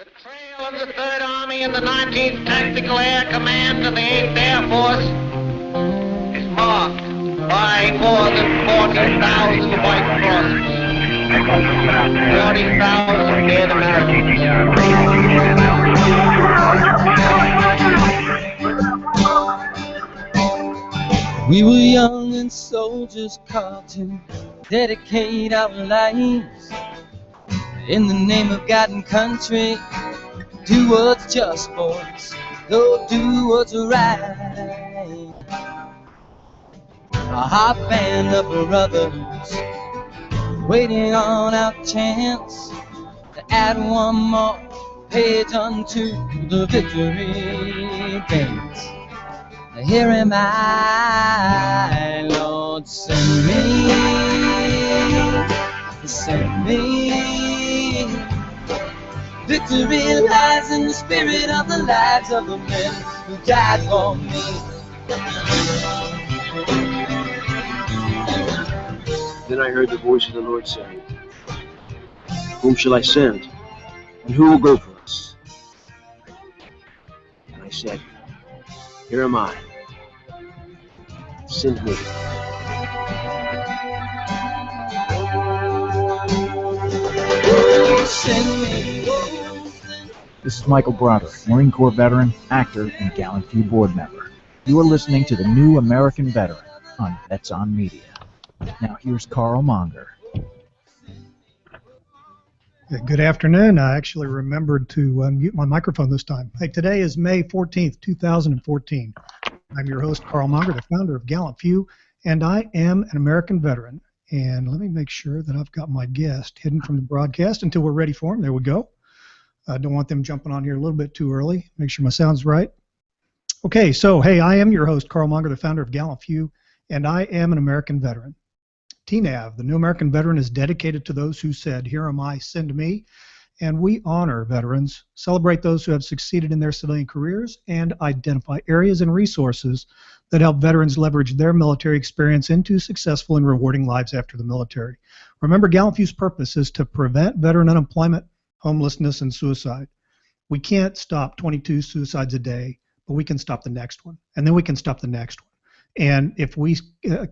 The trail of the 3rd Army and the 19th Tactical Air Command of the 8th Air Force is marked by more than 40,000 white crosses, 40,000 dead Americans. We were young and soldiers called to dedicate our lives in the name of God and country. Do what's just, boys. Go do what's right. A hot band of brothers waiting on our chance to add one more page unto the victory dance. Here am I, Lord, send me, send me. Victory lies in the spirit of the lives of the men who died for me. Then I heard the voice of the Lord saying, whom shall I send, and who will go for us? And I said, here am I. Send me. This is Michael Broderick, Marine Corps veteran, actor, and Gallant Few board member. You are listening to the New American Veteran on Vets on Media. Now here's Carl Monger. Good afternoon. I actually remembered to mute my microphone this time. Hey, today is May 14th, 2014. I'm your host, Carl Monger, the founder of Gallant Few, and I am an American veteran. And let me make sure that I've got my guest hidden from the broadcast until we're ready for him. There we go. I don't want them jumping on here a little bit too early. Make sure my sound's right. Okay, so, hey, I am your host, Carl Monger, the founder of Gallant Few, and I am an American veteran. TNAV, the New American Veteran, is dedicated to those who said, here am I, send me. And we honor veterans, celebrate those who have succeeded in their civilian careers, and identify areas and resources that help veterans leverage their military experience into successful and rewarding lives after the military. Remember, Gallant Few's purpose is to prevent veteran unemployment, homelessness, and suicide. We can't stop 22 suicides a day, but we can stop the next one, and then we can stop the next one. And if we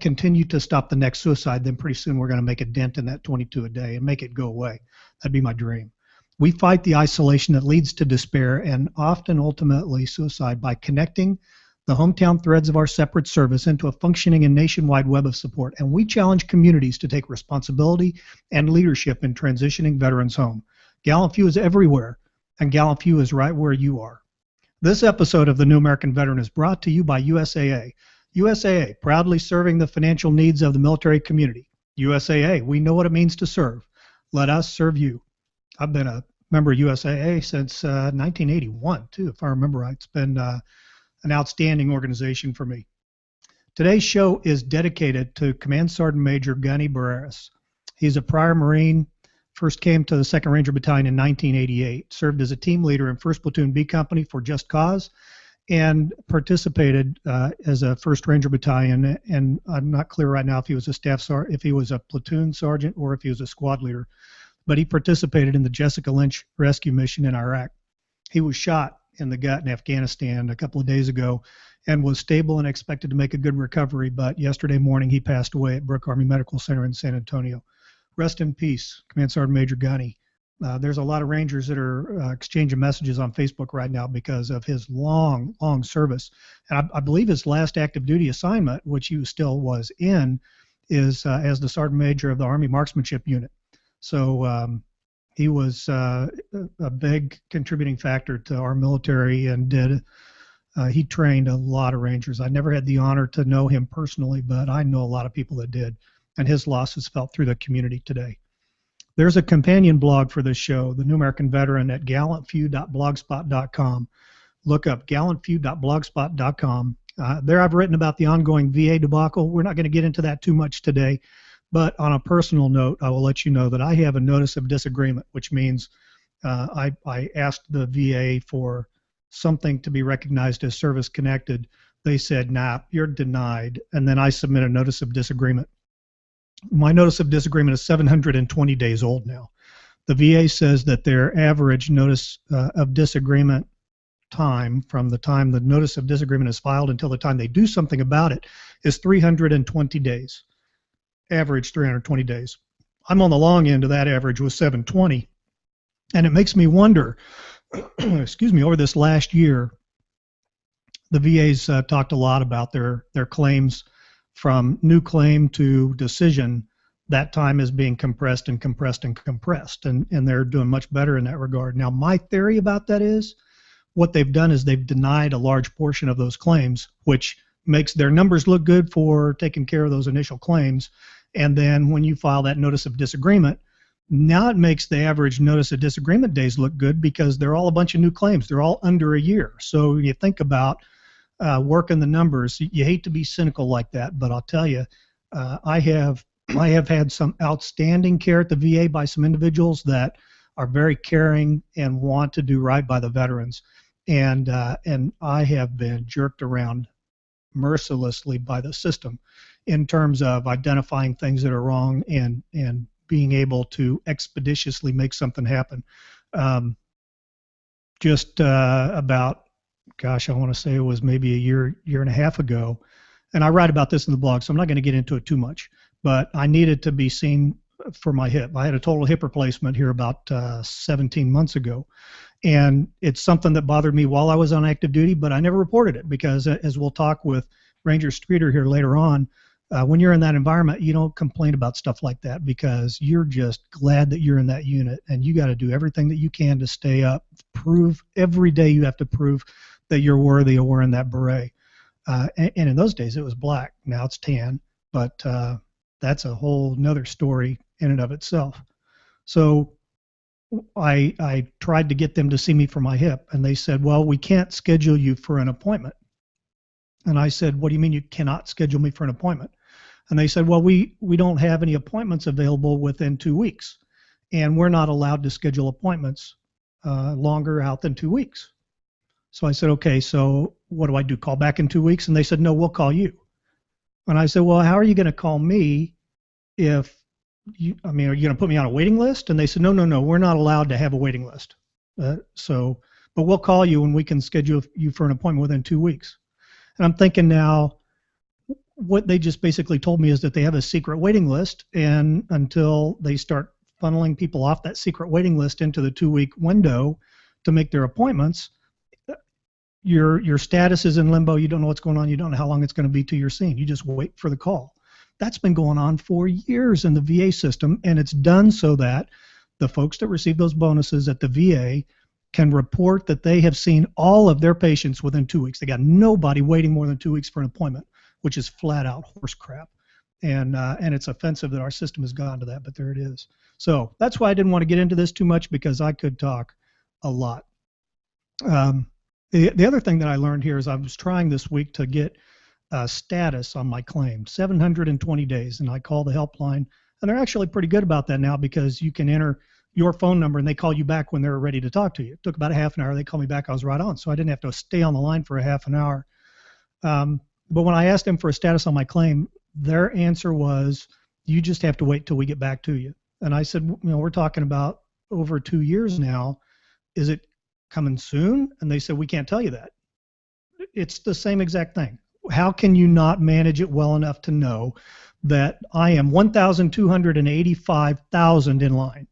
continue to stop the next suicide, then pretty soon we're going to make a dent in that 22 a day and make it go away. That'd be my dream. We fight the isolation that leads to despair and often ultimately suicide by connecting the hometown threads of our separate service into a functioning and nationwide web of support. And we challenge communities to take responsibility and leadership in transitioning veterans home. Gallant Few is everywhere, and Gallant Few is right where you are. This episode of The New American Veteran is brought to you by USAA. USAA, proudly serving the financial needs of the military community. USAA, we know what it means to serve. Let us serve you. I've been a member of USAA since 1981, too, if I remember right. It's been an outstanding organization for me. Today's show is dedicated to Command Sergeant Major Gunny Barreras. He's a prior Marine, first came to the 2nd Ranger Battalion in 1988, served as a team leader in 1st Platoon B Company for Just Cause, and participated as a 1st Ranger Battalion. And I'm not clear right now if he was a staff sergeant, if he was a platoon sergeant, or if he was a squad leader. But he participated in the Jessica Lynch rescue mission in Iraq. He was shot in the gut in Afghanistan a couple of days ago and was stable and expected to make a good recovery, but yesterday morning he passed away at Brooke Army Medical Center in San Antonio. Rest in peace, Command Sergeant Major Gunny. There's a lot of Rangers that are exchanging messages on Facebook right now because of his long service. And I believe his last active duty assignment, which he still was in, is as the Sergeant Major of the Army Marksmanship Unit. So he was a big contributing factor to our military and he trained a lot of Rangers. I never had the honor to know him personally, but I know a lot of people that did. And his loss is felt through the community today. There's a companion blog for this show, The New American Veteran, at gallantfew.blogspot.com. Look up gallantfew.blogspot.com. There I've written about the ongoing VA debacle. We're not going to get into that too much today. But on a personal note, I will let you know that I have a notice of disagreement, which means I asked the VA for something to be recognized as service-connected. They said, nah, you're denied. And then I submit a notice of disagreement. My notice of disagreement is 720 days old now. The VA says that their average notice of disagreement time from the time the notice of disagreement is filed until the time they do something about it is 320 days. Average 320 days. I'm on the long end of that average with 720. And it makes me wonder, excuse me, over this last year, the VA's talked a lot about their claims from new claim to decision. That time is being compressed and compressed and compressed, and they're doing much better in that regard. Now, my theory about that is what they've done is they've denied a large portion of those claims, which makes their numbers look good for taking care of those initial claims. And then when you file that notice of disagreement, now it makes the average notice of disagreement days look good because they're all a bunch of new claims. They're all under a year. So you think about working the numbers. You hate to be cynical like that, but I'll tell you, I have had some outstanding care at the VA by some individuals that are very caring and want to do right by the veterans, and I have been jerked around mercilessly by the system in terms of identifying things that are wrong and being able to expeditiously make something happen. Just about, gosh, I want to say it was maybe a year and a half ago, and I write about this in the blog, so I'm not going to get into it too much, but I needed to be seen for my hip. I had a total hip replacement here about 17 months ago, and it's something that bothered me while I was on active duty, but I never reported it because, as we'll talk with Ranger Streeter here later on, when you're in that environment, you don't complain about stuff like that because you're just glad that you're in that unit, and you got to do everything that you can to stay up, prove every day you have to prove that you're worthy of wearing that beret. And in those days it was black. Now it's tan, but that's a whole nother story in and of itself. So I tried to get them to see me for my hip, and they said, well, we can't schedule you for an appointment. And I said, what do you mean you cannot schedule me for an appointment? And they said, well, we don't have any appointments available within 2 weeks, and we're not allowed to schedule appointments longer out than 2 weeks. So I said, okay, so what do I do, call back in 2 weeks? And they said, no, we'll call you. And I said, well, how are you going to call me if you, I mean, are you going to put me on a waiting list? And they said, no, we're not allowed to have a waiting list. But we'll call you and we can schedule you for an appointment within 2 weeks. And I'm thinking now, what they just basically told me is that they have a secret waiting list, and until they start funneling people off that secret waiting list into the 2 week window to make their appointments, your status is in limbo. You don't know what's going on. You don't know how long it's going to be till you're seen. You just wait for the call. That's been going on for years in the VA system, and it's done so that the folks that receive those bonuses at the VA can report that they have seen all of their patients within 2 weeks. They got nobody waiting more than 2 weeks for an appointment, which is flat out horse crap. And it's offensive that our system has gone to that, but there it is. So that's why I didn't want to get into this too much, because I could talk a lot. The other thing that I learned here is I was trying this week to get status on my claim, 720 days, and I call the helpline, and they're actually pretty good about that now, because you can enter your phone number and they call you back when they're ready to talk to you. It took about a half an hour. They called me back. I was right on, so I didn't have to stay on the line for a half an hour. But when I asked them for a status on my claim, their answer was, you just have to wait till we get back to you. And I said, we're talking about over 2 years now. Is it coming soon? And they said, we can't tell you that. It's the same exact thing. How can you not manage it well enough to know that I am 1,285,000 in line?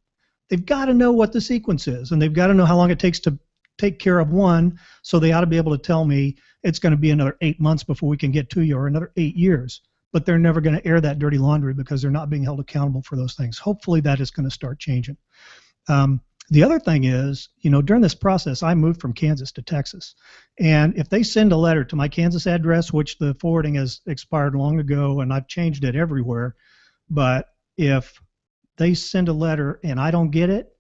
They've got to know what the sequence is, and they've got to know how long it takes to take care of one, so they ought to be able to tell me it's going to be another 8 months before we can get to you, or another 8 years. But they're never going to air that dirty laundry because they're not being held accountable for those things. Hopefully that is going to start changing. The other thing is, during this process, I moved from Kansas to Texas. And if they send a letter to my Kansas address, which the forwarding has expired long ago and I've changed it everywhere, but if they send a letter and I don't get it,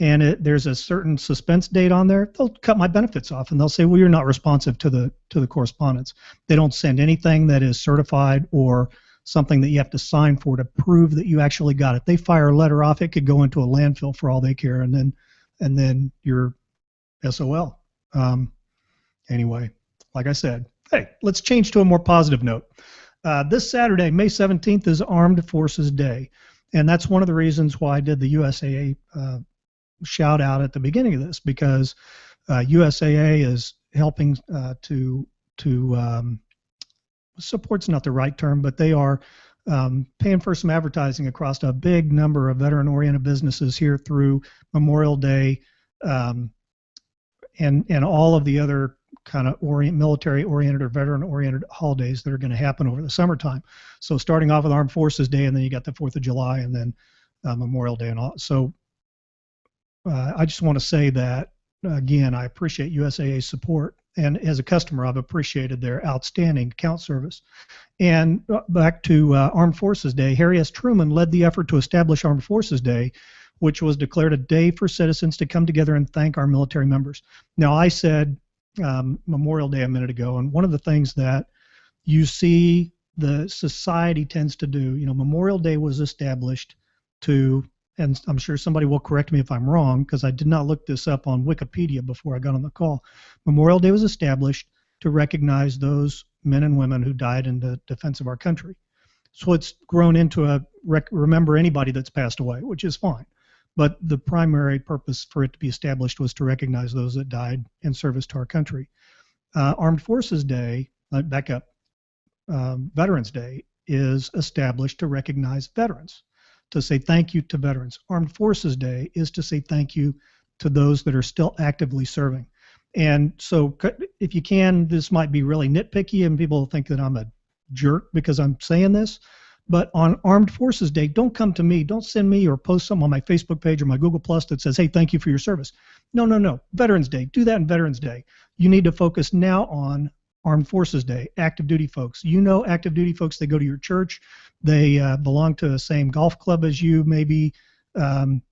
and there's a certain suspense date on there, they'll cut my benefits off, and they'll say, well, you're not responsive to the correspondence. They don't send anything that is certified or something that you have to sign for to prove that you actually got it. They fire a letter off, it could go into a landfill for all they care, and then you're SOL. Anyway, like I said, hey, let's change to a more positive note. This Saturday, May 17th, is Armed Forces Day. And that's one of the reasons why I did the USAA shout out at the beginning of this, because USAA is helping to support's not the right term, but they are paying for some advertising across a big number of veteran-oriented businesses here through Memorial Day and all of the other kind of military-oriented or veteran-oriented holidays that are going to happen over the summertime. So starting off with Armed Forces Day, and then you got the 4th of July, and then Memorial Day and all. So I just want to say that, again, I appreciate USAA's support. And as a customer, I've appreciated their outstanding account service. And back to Armed Forces Day, Harry S. Truman led the effort to establish Armed Forces Day, which was declared a day for citizens to come together and thank our military members. Now, I said Memorial Day a minute ago, and one of the things that you see the society tends to do, Memorial Day was established to, and I'm sure somebody will correct me if I'm wrong, because I did not look this up on Wikipedia before I got on the call. Memorial Day was established to recognize those men and women who died in the defense of our country. So it's grown into a remember anybody that's passed away, which is fine. But the primary purpose for it to be established was to recognize those that died in service to our country. Armed Forces Day, Veterans Day, is established to recognize veterans, to say thank you to veterans. Armed Forces Day is to say thank you to those that are still actively serving. And so if you can, this might be really nitpicky and people think that I'm a jerk because I'm saying this, but on Armed Forces Day, don't come to me, don't send me or post something on my Facebook page or my Google Plus that says, hey, thank you for your service. No. Veterans Day, do that on Veterans Day. You need to focus now on Armed Forces Day, active duty folks. Active duty folks, they go to your church, they belong to the same golf club as you, maybe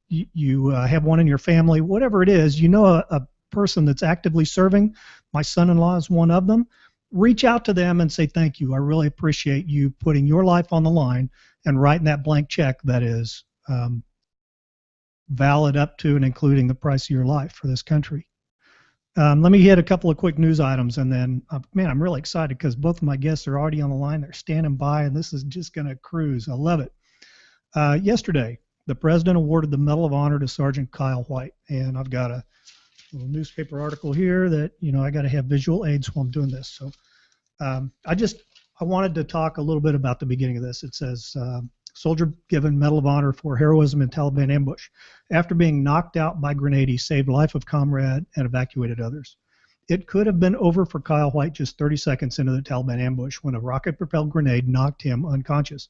you have one in your family, whatever it is, a person that's actively serving. My son-in-law is one of them. Reach out to them and say thank you. I really appreciate you putting your life on the line and writing that blank check that is valid up to and including the price of your life for this country. Let me hit a couple of quick news items, and then, man, I'm really excited because both of my guests are already on the line. They're standing by, and this is just going to cruise. I love it. Yesterday, the President awarded the Medal of Honor to Sergeant Kyle White, and I've got a little newspaper article here that, I got to have visual aids while I'm doing this. So I wanted to talk a little bit about the beginning of this. It says, soldier given Medal of Honor for heroism in Taliban ambush. After being knocked out by grenade, he saved life of comrade and evacuated others. It could have been over for Kyle White just 30 seconds into the Taliban ambush when a rocket-propelled grenade knocked him unconscious.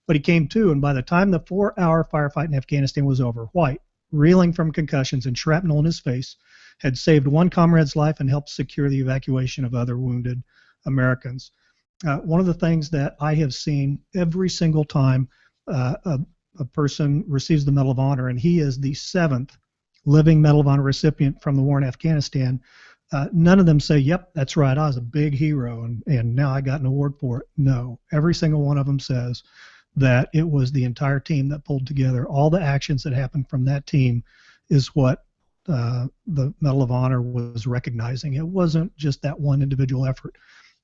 But he came to, and by the time the 4-hour firefight in Afghanistan was over, White, reeling from concussions and shrapnel in his face, had saved one comrade's life and helped secure the evacuation of other wounded Americans. One of the things that I have seen every single time a person receives the Medal of Honor, and he is the 7th living Medal of Honor recipient from the war in Afghanistan, none of them say, yep, that's right, I was a big hero, and now I got an award for it. No, every single one of them says that it was the entire team that pulled together. All the actions that happened from that team is what the Medal of Honor was recognizing. It wasn't just that one individual effort.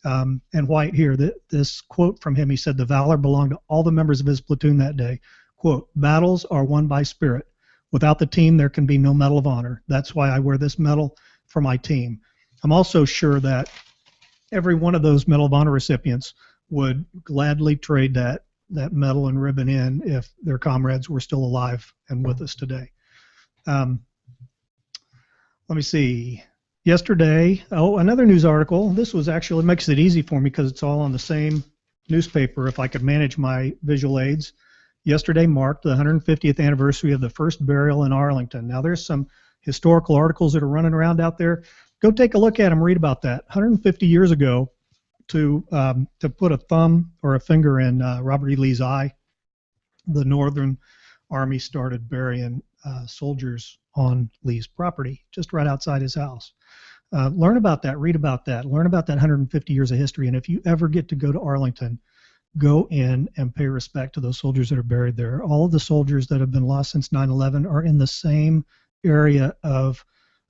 And White here, this quote from him, he said, the valor belonged to all the members of his platoon that day. Quote, battles are won by spirit. Without the team, there can be no Medal of Honor. That's why I wear this medal for my team. I'm also sure that every one of those Medal of Honor recipients would gladly trade that medal and ribbon in if their comrades were still alive and with us today. Let me see. Yesterday, another news article. This was actually, makes it easy for me because it's all on the same newspaper if I could manage my visual aids. Yesterday marked the 150th anniversary of the first burial in Arlington. Now, there's some historical articles that are running around out there. Go take a look at them, read about that. 150 years ago, to put a thumb or a finger in Robert E. Lee's eye, the Northern Army started burying soldiers on Lee's property, just right outside his house. Learn about that, read about that, learn about that 150 years of history, and if you ever get to go to Arlington, go in and pay respect to those soldiers that are buried there. All of the soldiers that have been lost since 9/11 are in the same area of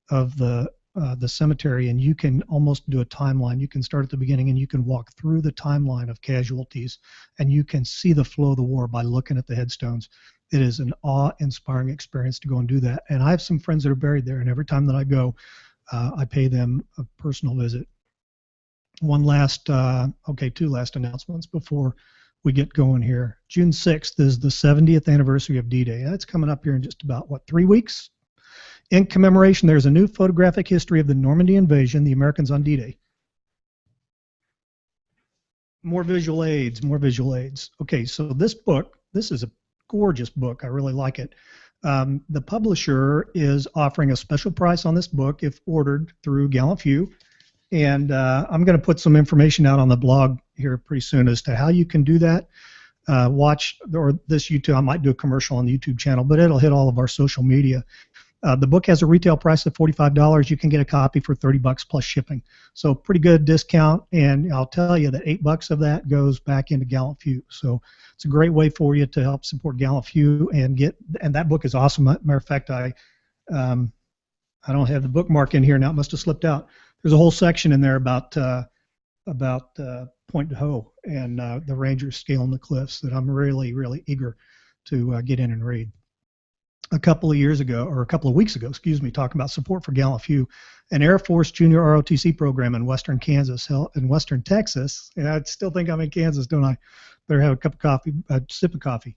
the the cemetery, and you can almost do a timeline. You can start at the beginning and you can walk through the timeline of casualties, and you can see the flow of the war by looking at the headstones. It is an awe-inspiring experience to go and do that. And I have some friends that are buried there, and every time that I go, I pay them a personal visit. Two last announcements before we get going here. June 6th is the 70th anniversary of D-Day. That's coming up here in just about, 3 weeks? In commemoration, there's a new photographic history of the Normandy invasion, the Americans on D-Day. More visual aids, more visual aids. Okay, so this book, this is a gorgeous book. I really like it. The publisher is offering a special price on this book if ordered through Gallant Few. And I'm going to put some information out on the blog here pretty soon as to how you can do that. Watch this YouTube. I might do a commercial on the YouTube channel, but it'll hit all of our social media. The book has a retail price of $45. You can get a copy for $30 plus shipping. So pretty good discount, and I'll tell you that $8 of that goes back into Gallant Few. So it's a great way for you to help support Gallant Few and that book is awesome. Matter of fact, I don't have the bookmark in here now. It must have slipped out. There's a whole section in there about Point de Hoe and the Rangers scaling the cliffs that I'm really, really eager to get in and read. A couple of weeks ago, talking about support for Gallant Few, an Air Force Junior ROTC program in Western Texas, and I still think I'm in Kansas, don't I? Better have a cup of coffee, a sip of coffee.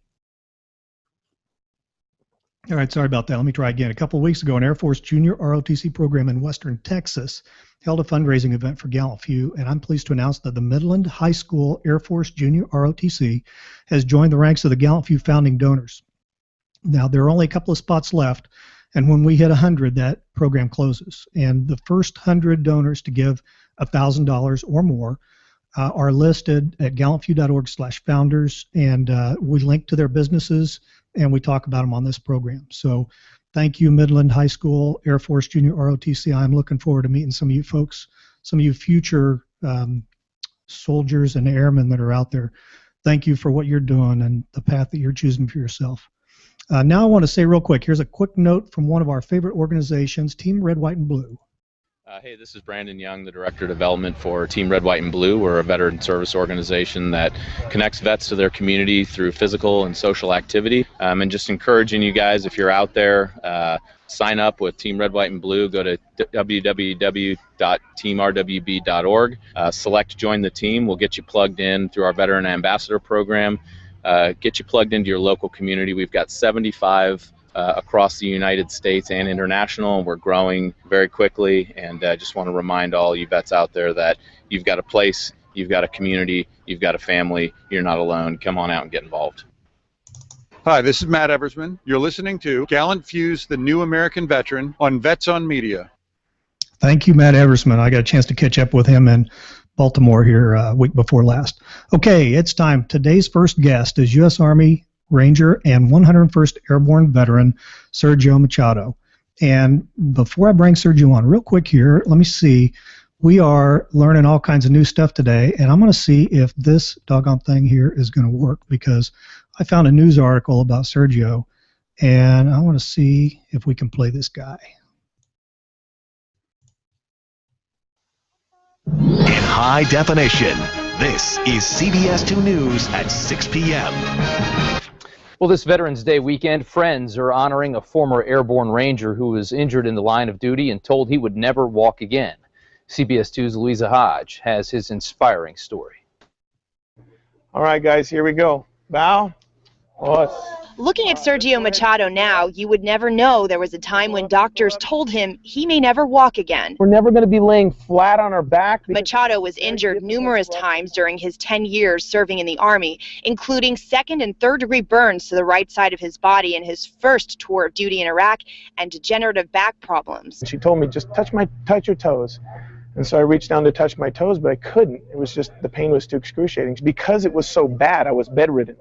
All right, sorry about that. Let me try again. A couple of weeks ago, an Air Force Junior ROTC program in Western Texas held a fundraising event for Gallant Few, and I'm pleased to announce that the Midland High School Air Force Junior ROTC has joined the ranks of the Gallant Few founding donors. Now, there are only a couple of spots left, and when we hit 100, that program closes. And the first 100 donors to give $1,000 or more are listed at gallantfew.org/founders, and we link to their businesses, and we talk about them on this program. So thank you, Midland High School Air Force Junior ROTC. I'm looking forward to meeting some of you folks, some of you future soldiers and airmen that are out there. Thank you for what you're doing and the path that you're choosing for yourself. Now I want to say real quick, here's a quick note from one of our favorite organizations, Team Red, White, and Blue. Hey, this is Brandon Young, the Director of Development for Team Red, White, and Blue. We're a veteran service organization that connects vets to their community through physical and social activity. And just encouraging you guys, if you're out there, sign up with Team Red, White, and Blue. Go to www.teamrwb.org. Select Join the Team. We'll get you plugged in through our Veteran Ambassador Program. Get you plugged into your local community. We've got 75 across the United States and international, and we're growing very quickly. And I just want to remind all you vets out there that you've got a place, you've got a community, you've got a family. You're not alone. Come on out and get involved. Hi, this is Matt Eversman. You're listening to Gallant Few's The New American Veteran on Vets on Media. Thank you, Matt Eversman. I got a chance to catch up with him in Baltimore here week before last. Okay, it's time. Today's first guest is U.S. Army Ranger and 101st Airborne veteran Sergio Machado. And before I bring Sergio on, real quick here, let me see. We are learning all kinds of new stuff today, and I'm going to see if this doggone thing here is going to work, because I found a news article about Sergio, and I want to see if we can play this guy. In high definition, this is CBS 2 News at 6 p.m. Well, this Veterans Day weekend, Friends are honoring a former airborne ranger who was injured in the line of duty and told he would never walk again. CBS 2's Louisa Hodge has his inspiring story. All right, guys, here we go. Bow. Horse. Looking at Sergio Machado now, you would never know there was a time when doctors told him he may never walk again. We're never going to be laying flat on our back. Machado was injured numerous times during his 10 years serving in the Army, including second and third degree burns to the right side of his body in his first tour of duty in Iraq, and degenerative back problems. She told me, just touch your toes. And so I reached down to touch my toes, but I couldn't. It was just, the pain was too excruciating. Because it was so bad, I was bedridden.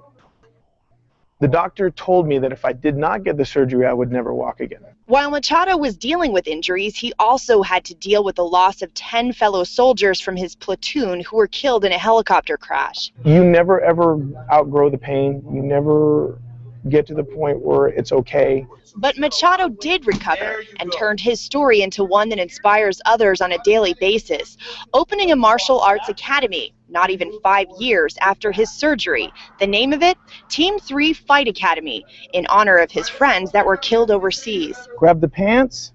The doctor told me that if I did not get the surgery, I would never walk again. While Machado was dealing with injuries, he also had to deal with the loss of 10 fellow soldiers from his platoon who were killed in a helicopter crash. You never ever outgrow the pain. You never get to the point where it's okay. But Machado did recover and turned his story into one that inspires others on a daily basis, opening a martial arts academy not even 5 years after his surgery. The name of it, Team 3 Fight Academy, in honor of his friends that were killed overseas. Grab the pants.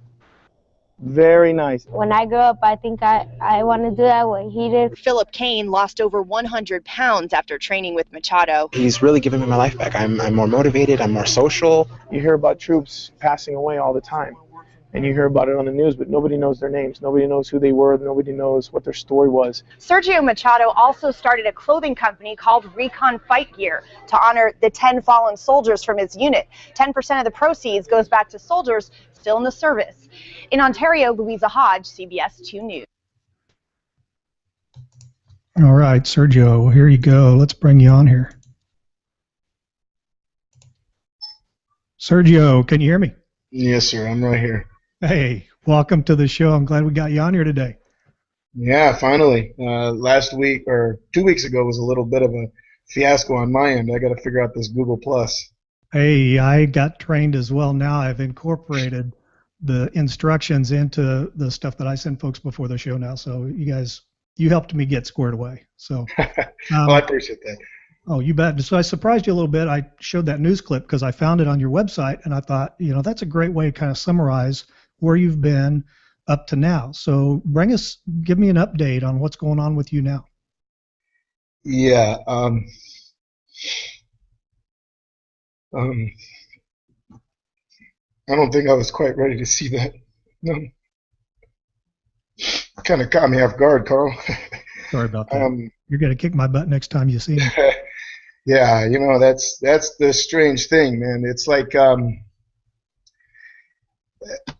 Very nice. When I grow up, I think I want to do that what he did. Philip Kane lost over 100 pounds after training with Machado. He's really given me my life back. I'm more motivated. I'm more social. You hear about troops passing away all the time, and you hear about it on the news, but nobody knows their names. Nobody knows who they were. Nobody knows what their story was. Sergio Machado also started a clothing company called Recon Fight Gear to honor the 10 fallen soldiers from his unit. 10% of the proceeds goes back to soldiers still in the service. In Ontario, Louisa Hodge, CBS 2 News. All right, Sergio, here you go. Let's bring you on here. Sergio, can you hear me? Yes, sir. I'm right here. Hey, welcome to the show. I'm glad we got you on here today. Yeah, finally. Last week or 2 weeks ago was a little bit of a fiasco on my end. I got to figure out this Google Plus. Hey, I got trained as well. Now I've incorporated the instructions into the stuff that I send folks before the show now. So you helped me get squared away. So well, I appreciate that. Oh, you bet. So I surprised you a little bit. I showed that news clip because I found it on your website, and I thought, that's a great way to kind of summarize where you've been up to now. So give me an update on what's going on with you now. Yeah. I don't think I was quite ready to see that. No. Kind of caught me off guard, Carl. Sorry about that. You're going to kick my butt next time you see me. Yeah, that's the strange thing, man. It's like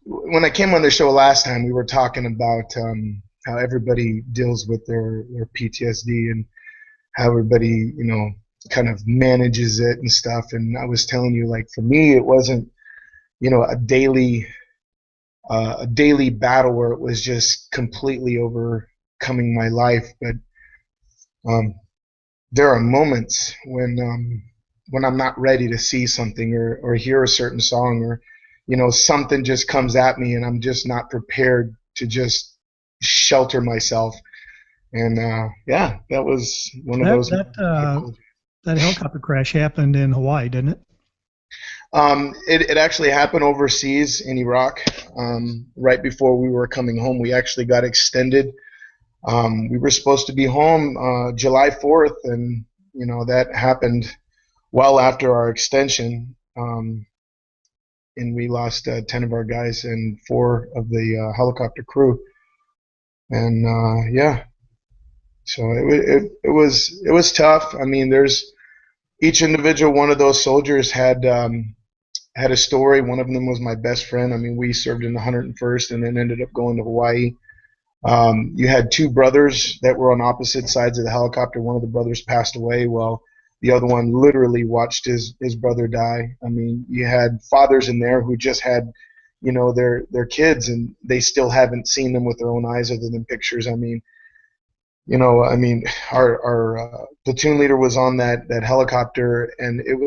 when I came on the show last time, we were talking about how everybody deals with their PTSD and how everybody, kind of manages it and stuff. And I was telling you, like, for me, it wasn't, a daily battle where it was just completely overcoming my life. But there are moments when I'm not ready to see something or hear a certain song, or something just comes at me and I'm just not prepared to just shelter myself. And yeah, that was one of those. That helicopter crash happened in Hawaii, didn't it? It actually happened overseas in Iraq. Right before we were coming home, we actually got extended. We were supposed to be home July 4th, and that happened well after our extension. And we lost 10 of our guys and 4 of the helicopter crew. And yeah, so it was tough. I mean, each individual one of those soldiers had a story. One of them was my best friend. I mean, we served in the 101st and then ended up going to Hawaii. You had 2 brothers that were on opposite sides of the helicopter. One of the brothers passed away while the other one literally watched his brother die. I mean, you had fathers in there who just had, their kids, and they still haven't seen them with their own eyes other than pictures. I mean, our platoon leader was on that helicopter, and it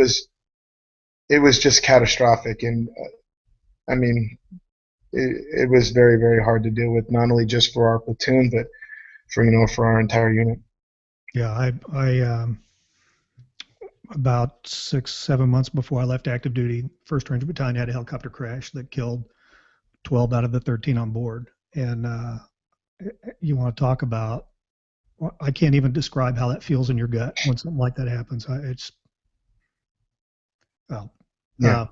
was just catastrophic. And I mean, it was very, very hard to deal with, not only just for our platoon, but for our entire unit. Yeah, I about 6-7 months before I left active duty, 1st Ranger Battalion had a helicopter crash that killed 12 out of the 13 on board. And you want to talk about, I can't even describe how that feels in your gut when something like that happens. It's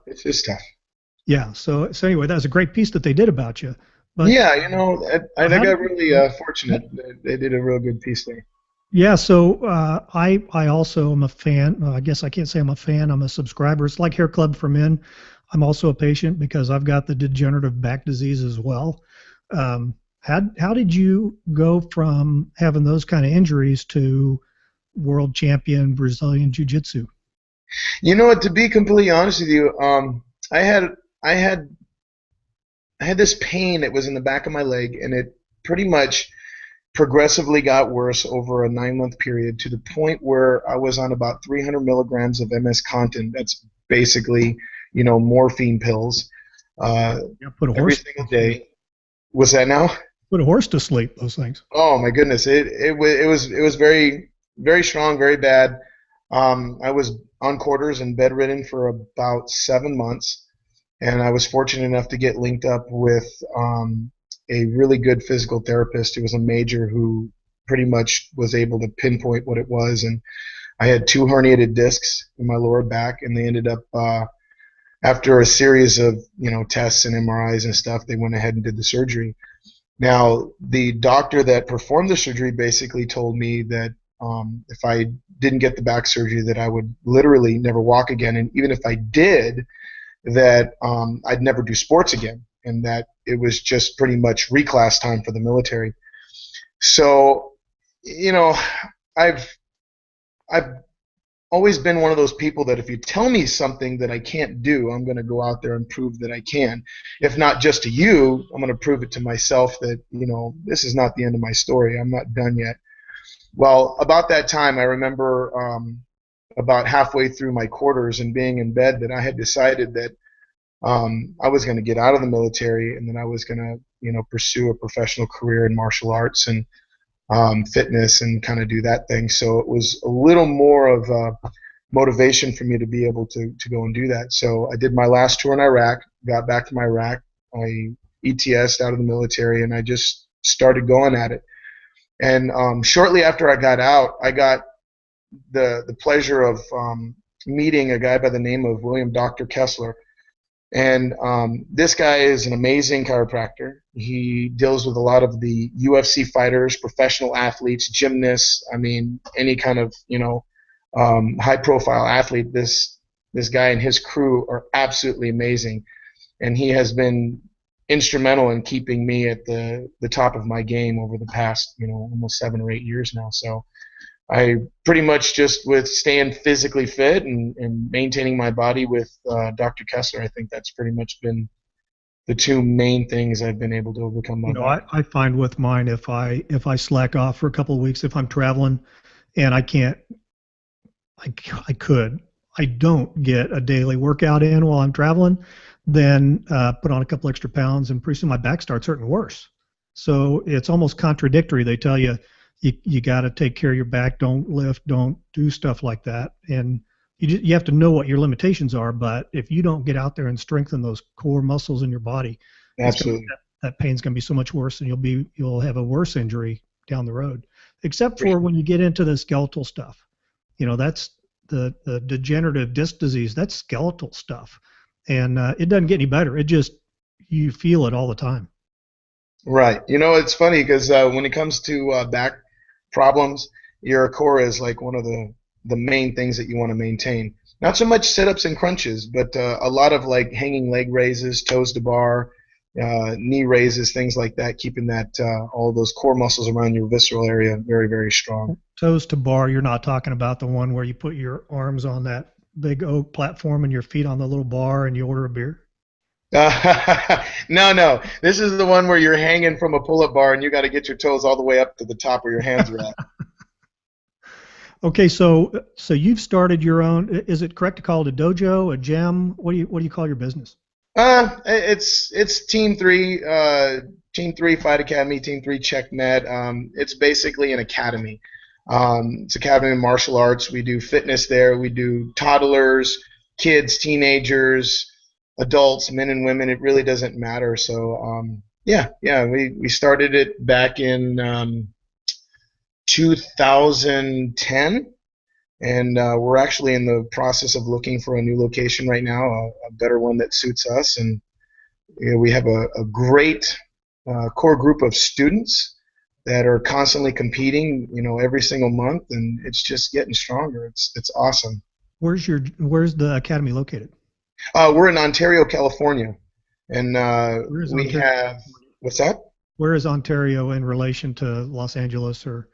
it's tough. Yeah. So anyway, that was a great piece that they did about you. But yeah, I got really fortunate. They did a real good piece there. Yeah. So I also am a fan. I guess I can't say I'm a fan. I'm a subscriber. It's like Hair Club for Men. I'm also a patient because I've got the degenerative back disease as well. How did you go from having those kind of injuries to world champion Brazilian Jiu-Jitsu? To be completely honest with you, I had this pain that was in the back of my leg, and it pretty much progressively got worse over a 9-month period to the point where I was on about 300 milligrams of MS Contin. That's basically, morphine pills put a every horse single day. Was that now? Put a horse to sleep. Those things. Oh my goodness! It was very, very strong, very bad. I was on quarters and bedridden for about 7 months, and I was fortunate enough to get linked up with a really good physical therapist who was a major who pretty much was able to pinpoint what it was. And I had 2 herniated discs in my lower back, and they ended up after a series of tests and MRIs and stuff, they went ahead and did the surgery. Now, the doctor that performed the surgery basically told me that if I didn't get the back surgery, that I would literally never walk again, and even if I did, that I'd never do sports again, and that it was just pretty much reclass time for the military. So, I've always been one of those people that if you tell me something that I can't do, I'm going to go out there and prove that I can. If not just to you, I'm going to prove it to myself that, this is not the end of my story. I'm not done yet. Well, about that time, I remember about halfway through my quarters and being in bed that I had decided that I was going to get out of the military, and then I was going to, pursue a professional career in martial arts and fitness and kind of do that thing. So it was a little more of motivation for me to be able to go and do that. So I did my last tour in Iraq, got back from Iraq, I ETS'd out of the military, and I just started going at it. And shortly after I got out, I got the pleasure of meeting a guy by the name of William Dr. Kessler. And this guy is an amazing chiropractor. He deals with a lot of the UFC fighters, professional athletes, gymnasts. I mean, any kind of high-profile athlete. This guy and his crew are absolutely amazing, and he has been instrumental in keeping me at the top of my game over the past almost 7 or 8 years now. So I pretty much just with staying physically fit and maintaining my body with Dr. Kessler, I think that's pretty much been the 2 main things I've been able to overcome my body. I find with mine, if I slack off for a couple of weeks, if I'm traveling and I don't get a daily workout in while I'm traveling, then put on a couple extra pounds, and pretty soon my back starts hurting worse. So it's almost contradictory. They tell you got to take care of your back, don't lift, don't do stuff like that, and you have to know what your limitations are. But if you don't get out there and strengthen those core muscles in your body, absolutely, that pain's going to be so much worse, and you'll have a worse injury down the road. Except for when you get into the skeletal stuff, that's the degenerative disc disease. That's skeletal stuff, and it doesn't get any better. It just, you feel it all the time. Right. It's funny because when it comes to back problems, your core is like one of the main things that you want to maintain. Not so much sit-ups and crunches, but a lot of like hanging leg raises, toes to bar, knee raises, things like that, keeping that all those core muscles around your visceral area very, very strong. Toes to bar, you're not talking about the one where you put your arms on that big oak platform and your feet on the little bar and you order a beer? No. This is the one where you're hanging from a pull-up bar and you got to get your toes all the way up to the top where your hands are at. Okay, so you've started your own. Is it correct to call it a dojo, a gym? What do you call your business? It's Team 3, Team 3 Fight Academy, Team 3 CheckMed. It's basically an academy. It's Academy of Martial Arts. We do fitness there. We do toddlers, kids, teenagers, adults, men and women. It really doesn't matter. So we started it back in 2010, and we're actually in the process of looking for a new location right now, a better one that suits us. And we have a great core group of students that are constantly competing, every single month, and it's just getting stronger. It's awesome. Where's the academy located? We're in Ontario, California, and we Ontario? have, what's that? Where is Ontario in relation to Los Angeles? Or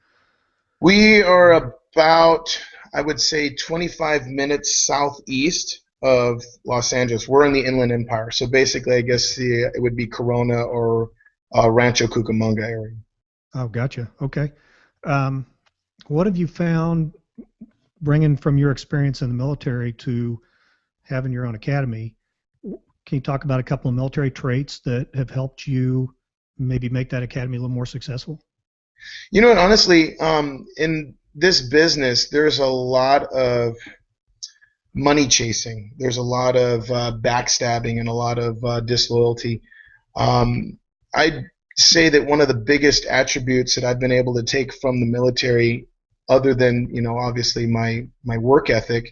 we are about, I would say, 25 minutes southeast of Los Angeles. We're in the Inland Empire, so basically, I guess it would be Corona or Rancho Cucamonga area. Oh, gotcha. Okay. What have you found, bringing from your experience in the military to having your own academy. Can you talk about a couple of military traits that have helped you maybe make that academy a little more successful? You know what, honestly, in this business, there's a lot of money chasing. There's a lot of backstabbing and a lot of disloyalty. I'd say that one of the biggest attributes that I've been able to take from the military, other than, you know, obviously my work ethic,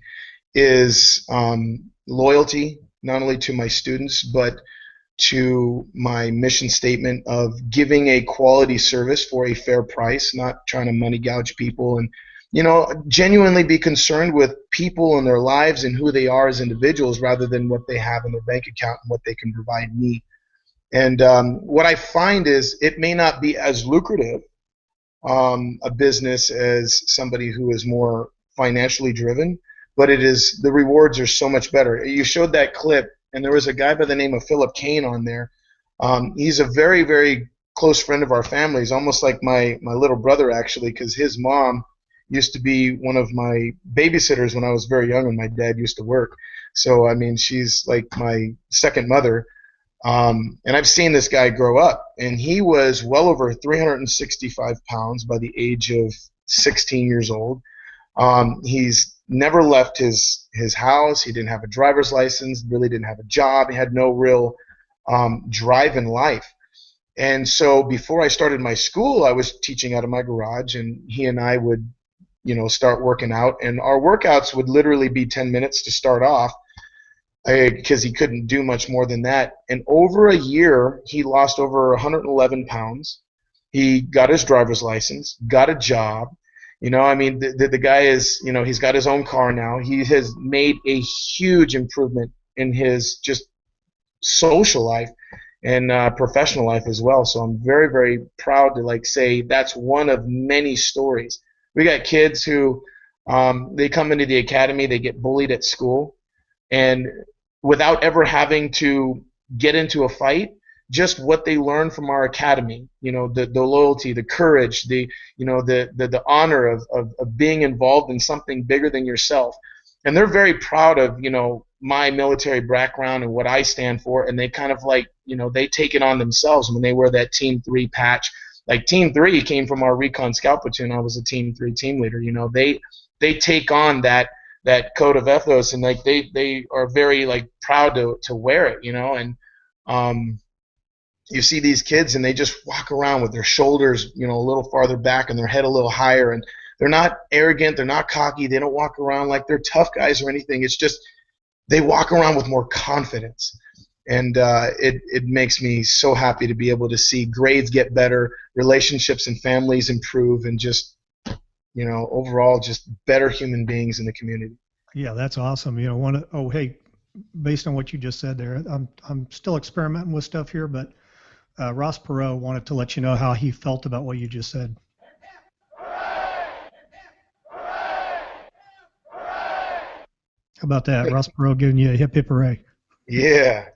is loyalty, not only to my students, but to my mission statement of giving a quality service for a fair price, not trying to money gouge people, and, you know, genuinely be concerned with people and their lives and who they are as individuals rather than what they have in their bank account and what they can provide me. And what I find is it may not be as lucrative a business as somebody who is more financially driven, but it is, the rewards are so much better. You showed that clip, and there was a guy by the name of Philip Kane on there. He's a very, very close friend of our family. He's almost like my little brother, actually, because his mom used to be one of my babysitters when I was very young and my dad used to work. So, I mean, she's like my second mother. And I've seen this guy grow up, and he was well over 365 pounds by the age of 16 years old. He's never left his house. He didn't have a driver's license, really didn't have a job. He had no real drive in life. And so before I started my school, I was teaching out of my garage, and he and I would, you know, start working out. And our workouts would literally be 10 minutes to start off, because he couldn't do much more than that. And over a year, he lost over 111 pounds. He got his driver's license, got a job. You know, I mean, the guy is, you know, he's got his own car now. He has made a huge improvement in his just social life and professional life as well. So I'm very, very proud to, like, say that's one of many stories. We got kids who they come into the academy, they get bullied at school, and without ever having to get into a fight, just what they learn from our academy, you know, the loyalty, the courage, the honor of being involved in something bigger than yourself. And they're very proud of, you know, my military background and what I stand for, and they kind of, like, you know, they take it on themselves when they wear that Team 3 patch. Like, Team 3 came from our Recon Scout Platoon. I was a Team 3 team leader. You know, they take on that code of ethos, and, like, they are very, like, proud to wear it, you know. And you see these kids, and they just walk around with their shoulders, you know, a little farther back and their head a little higher, and they're not arrogant, they're not cocky, they don't walk around like they're tough guys or anything. It's just they walk around with more confidence. And it makes me so happy to be able to see grades get better, relationships and families improve, and just, you know, overall just better human beings in the community. Yeah, that's awesome. You know, hey, based on what you just said there, I'm still experimenting with stuff here, but Ross Perot wanted to let you know how he felt about what you just said. How about that? Ross Perot giving you a hip hip hooray. Yeah.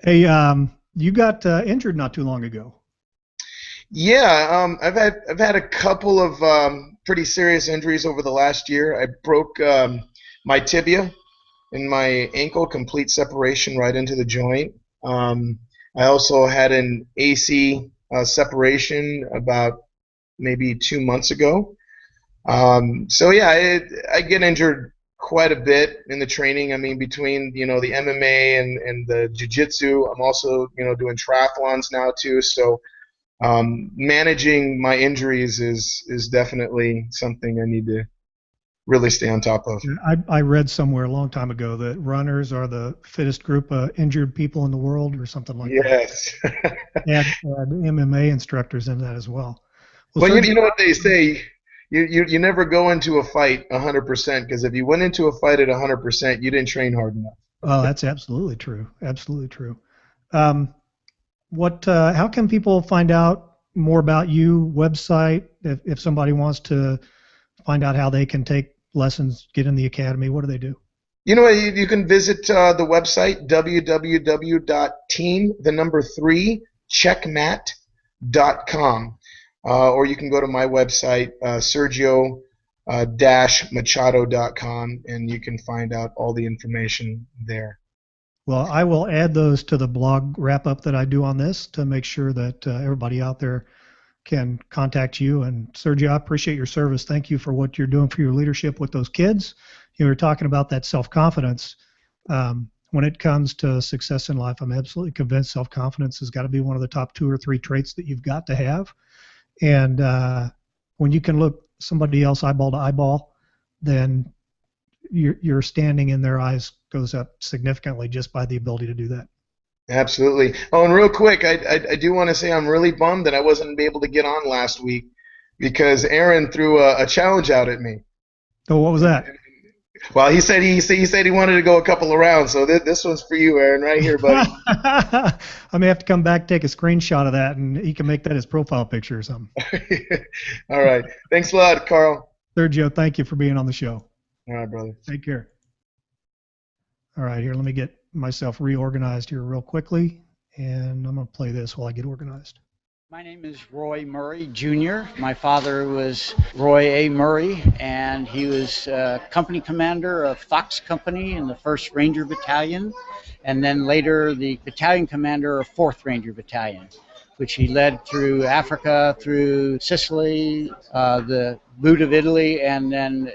Hey, you got injured not too long ago. Yeah, I've had a couple of pretty serious injuries over the last year. I broke my tibia and my ankle, complete separation right into the joint. I also had an AC separation about maybe 2 months ago. So yeah, I get injured quite a bit in the training. I mean, between, you know, the MMA and the jiu-jitsu, I'm also, you know, doing triathlons now too. So managing my injuries is definitely something I need to really stay on top of. I read somewhere a long time ago that runners are the fittest group of injured people in the world, or something like yes. that. Yes. Add MMA instructors in that as well. Well, you know what they say, you never go into a fight 100%, because if you went into a fight at 100%, you didn't train hard enough. Oh, that's absolutely true. Absolutely true. How can people find out more about you? Website, if somebody wants to find out how they can take lessons, get in the academy, what do they do? You know, you can visit the website www.team3checkmat.com, or you can go to my website, Sergio Machado.com, and you can find out all the information there. Well, I will add those to the blog wrap-up that I do on this to make sure that everybody out there can contact you. And Sergio, I appreciate your service. Thank you for what you're doing for your leadership with those kids. You were talking about that self-confidence. When it comes to success in life, I'm absolutely convinced self-confidence has got to be one of the top 2 or 3 traits that you've got to have. And when you can look somebody else eyeball to eyeball, then your standing in their eyes goes up significantly just by the ability to do that. Absolutely. Oh, and real quick, I do want to say I'm really bummed that I wasn't able to get on last week because Aaron threw a challenge out at me. So what was that? Well, he said he wanted to go a couple of rounds, so this one's for you, Aaron, right here, buddy. I may have to come back, take a screenshot of that, and he can make that his profile picture or something. All right. Thanks a lot, Carl. Sergio, thank you for being on the show. All right, brother. Take care. All right, here, let me get myself reorganized here real quickly, and I'm going to play this while I get organized. My name is Roy Murray, Jr. My father was Roy A. Murray, and he was company commander of Fox Company in the 1st Ranger Battalion, and then later the battalion commander of 4th Ranger Battalion, which he led through Africa, through Sicily, the boot of Italy, and then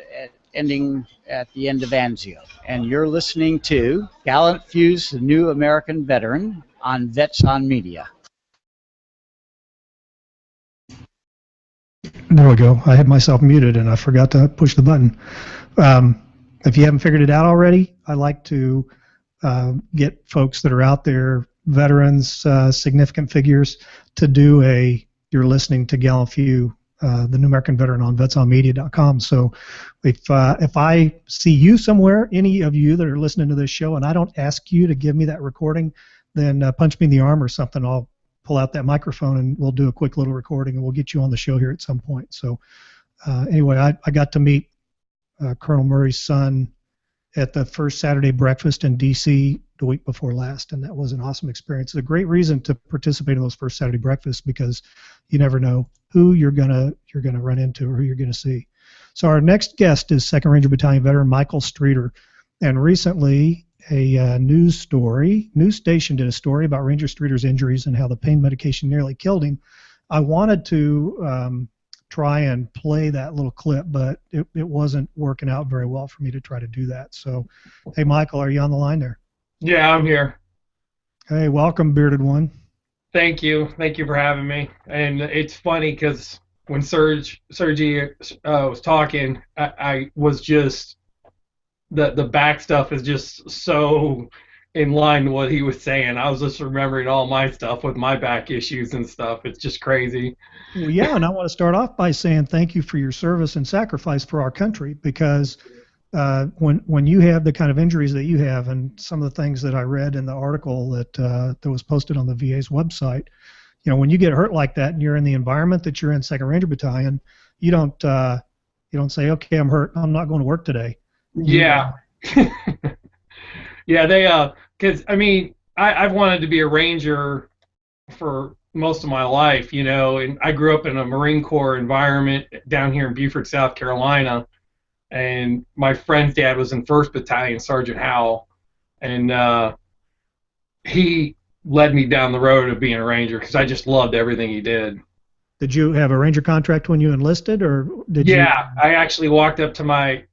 ending at the end of Anzio. And you're listening to Gallant Fuse, the New American Veteran, on Vets on Media. There we go. I had myself muted and I forgot to push the button. If you haven't figured it out already, I like to get folks that are out there, veterans, significant figures, to do you're listening to Gallant Few, the New American Veteran on vetsonmedia.com. So if I see you somewhere, any of you that are listening to this show, and I don't ask you to give me that recording, then punch me in the arm or something. I'll pull out that microphone and we'll do a quick little recording and we'll get you on the show here at some point. So anyway, I got to meet Colonel Murray's son at the first Saturday breakfast in D.C. the week before last, and that was an awesome experience. It's a great reason to participate in those first Saturday breakfasts because you never know who you're gonna run into or who you're gonna see. So our next guest is 2nd Ranger Battalion veteran Michael Streeter, and recently a news station did a story about Ranger Streeter's injuries and how the pain medication nearly killed him. I wanted to try and play that little clip, but it wasn't working out very well for me to try to do that. So, hey, Michael, are you on the line there? Yeah, I'm here. Hey, welcome, Bearded One. Thank you. Thank you for having me. And it's funny because when Sergio was talking, I was just, the back stuff is just so in line with what he was saying. I was just remembering all my stuff with my back issues and stuff. It's just crazy. Well, yeah, and I want to start off by saying thank you for your service and sacrifice for our country, because when you have the kind of injuries that you have, and some of the things that I read in the article that was posted on the VA's website, you know, when you get hurt like that and you're in the environment that you're in, 2nd Ranger Battalion, you don't say, okay, I'm hurt, I'm not going to work today. Yeah. Yeah, because, I mean, I've wanted to be a Ranger for most of my life, you know, and I grew up in a Marine Corps environment down here in Beaufort, South Carolina, and my friend's dad was in 1st Battalion, Sergeant Howell, and he led me down the road of being a Ranger because I just loved everything he did. Did you have a Ranger contract when you enlisted, or did you? Yeah, I actually walked up to my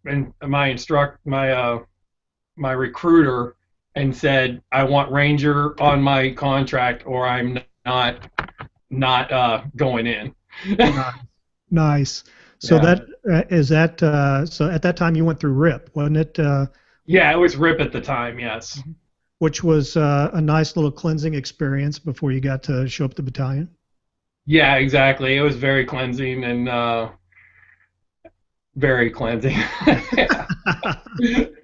recruiter and said, I want Ranger on my contract or I'm not going in. Nice. So yeah. So at that time you went through RIP, wasn't it? Yeah, it was RIP at the time, yes. Which was a nice little cleansing experience before you got to show up at the battalion. Yeah, exactly. It was very cleansing and very cleansing.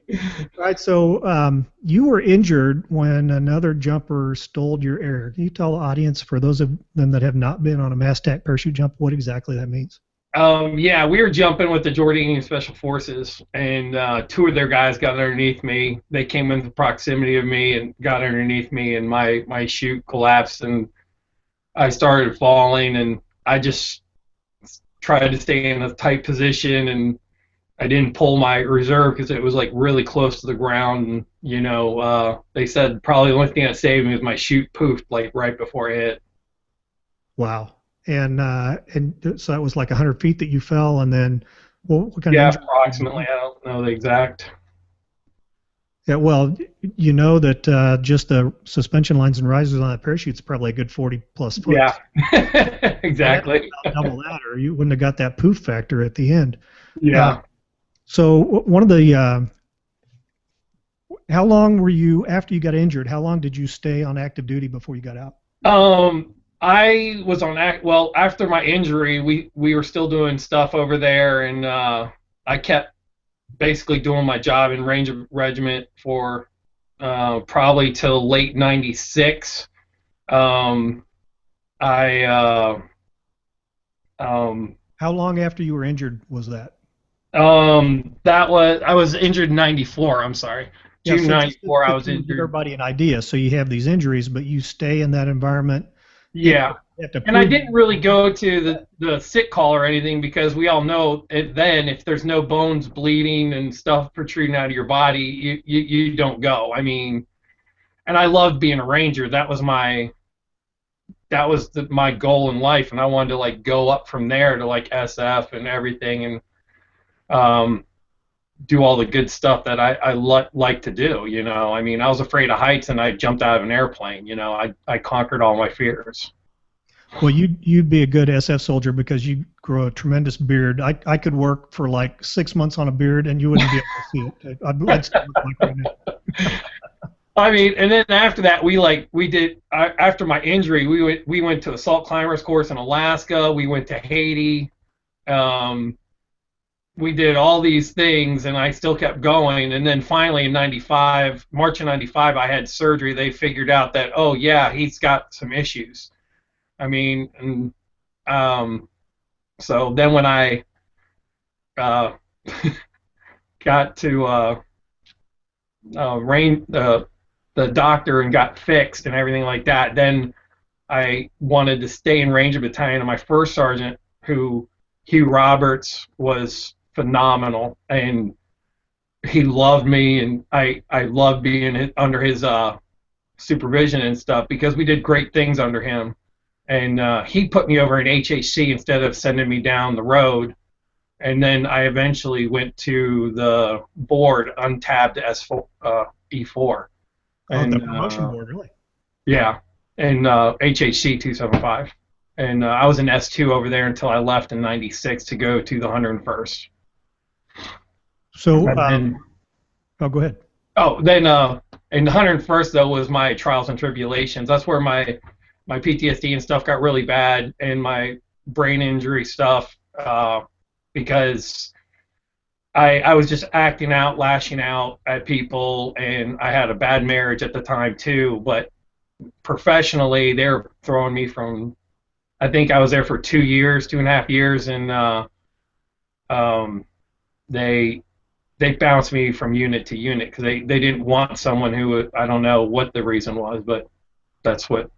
All right, so you were injured when another jumper stole your air. Can you tell the audience, for those of them that have not been on a MASTAC parachute jump, what exactly that means? Yeah, we were jumping with the Jordanian Special Forces, and 2 of their guys got underneath me. They came into proximity of me and got underneath me, and my chute collapsed, and I started falling, and I just tried to stay in a tight position and I didn't pull my reserve because it was like really close to the ground. And, you know, they said probably the only thing that saved me was my chute poofed like right before it hit. Wow. And so that was like 100 feet that you fell, and then what kind of Yeah, injury? approximately. I don't know the exact. Yeah, well, you know that just the suspension lines and risers on that parachute's probably a good 40+ foot. Yeah, exactly. Double that, or you wouldn't have got that poof factor at the end. Yeah. So one of the, how long were you, after you got injured, how long did you stay on active duty before you got out? I was on well, after my injury, we were still doing stuff over there, and I kept basically doing my job in Ranger Regiment for probably till late '96. How long after you were injured was that? That was, I was injured in '94. I'm sorry, Yeah, June so '94. I was to give injured. everybody an idea. So you have these injuries, but you stay in that environment. Yeah. You have to And I prove- didn't really go to the sick call or anything, because we all know then if there's no bones bleeding and stuff protruding out of your body, you don't go. I mean, and I loved being a ranger. That was my goal in life, and I wanted to like go up from there to like SF and everything, and do all the good stuff that I like to do. You know, I mean, I was afraid of heights, and I jumped out of an airplane. You know, I conquered all my fears. Well, you'd be a good SF soldier because you grow a tremendous beard. I could work for like 6 months on a beard, and you wouldn't be able to see it. I'd still look like right now. I mean, and then after that, after my injury, we went to assault climbers course in Alaska. We went to Haiti. We did all these things, and I still kept going. And then finally in '95, March of '95, I had surgery. They figured out that, oh yeah, he's got some issues. I mean, and so then when I got to the doctor and got fixed and everything like that, then I wanted to stay in Ranger Battalion. And my first sergeant, Hugh Roberts, was phenomenal, and he loved me, and I loved being under his supervision and stuff, because we did great things under him. And he put me over in HHC instead of sending me down the road. And then I eventually went to the board, untabbed S4, E4. And, the promotion board, really? Yeah, and HHC 275. And I was in S2 over there until I left in '96 to go to the 101st. So, go ahead. Oh, then in the 101st, though, was my trials and tribulations. That's where my PTSD and stuff got really bad, and my brain injury stuff, because I was just acting out, lashing out at people, and I had a bad marriage at the time too. But professionally, they were throwing me from, I think I was there for 2 years, 2.5 years, and they bounced me from unit to unit because they didn't want someone who, I don't know what the reason was, but that's what.